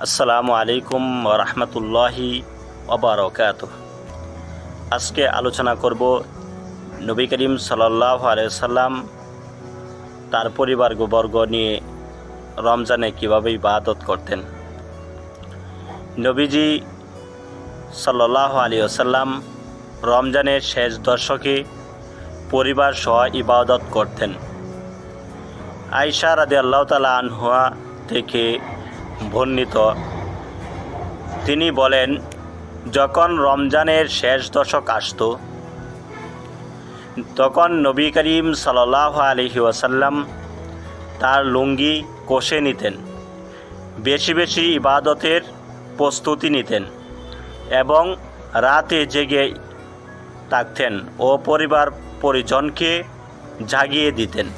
আসসালামু আলাইকুম ওয়া রাহমাতুল্লাহি ওয়া বারাকাতুহু। আজকে আলোচনা করব নবী করিম সাল্লাল্লাহু আলাইহি ওয়াসাল্লাম তার পরিবারবর্গ নিয়ে রমজানে কীভাবে ইবাদত করতেন। নবীজি সাল্লাল্লাহু আলাইহি ওয়াসাল্লাম রমজানের শেষ দশকে পরিবার সহ ইবাদত করতেন। আয়েশা রাদিয়াল্লাহু তাআলা আনহা থেকে বর্ণিত, তিনি বলেন, যখন রমজানের শেষ দশক আসত তখন নবী করিম সাল্লাল্লাহু আলাইহি ওয়াসাল্লাম তার লুঙ্গি কষে নিতেন, বেশি বেশি ইবাদতের প্রস্তুতি নিতেন এবং রাতে জেগে থাকতেন ও পরিবার পরিজনকে জাগিয়ে দিতেন।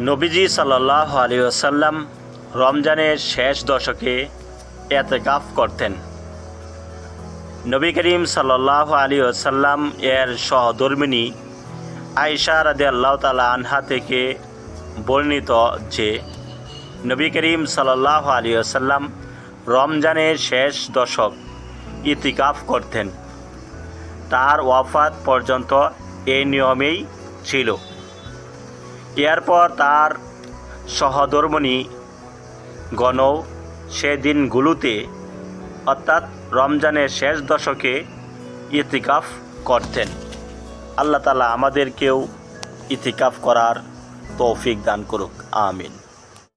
নবীজি সাল্লাল্লাহু আলাইহি ওয়াসাল্লাম রমজানের শেষ দশকে ইতিকাফ করতেন। নবী করিম সাল্লাল্লাহু আলাইহি ওয়াসাল্লাম এর সহধর্মিণী আয়েশা রাদিয়াল্লাহু তাআলা আনহা থেকে বর্ণিত যে নবী করিম সাল্লাল্লাহু আলাইহি ওয়াসাল্লাম রমজানের শেষ দশক ইতিকাফ করতেন। তার ওয়াফাত পর্যন্ত এই নিয়মেই ছিল। এরপর তার সহধর্মিণী গণও সে দিনগুলোতে অর্থাৎ রমজানের শেষ দশকে ইতিকাফ করতেন। আল্লাহ তাআলা আমাদেরকেও ইতিকাফ করার তৌফিক দান করুক, আমিন।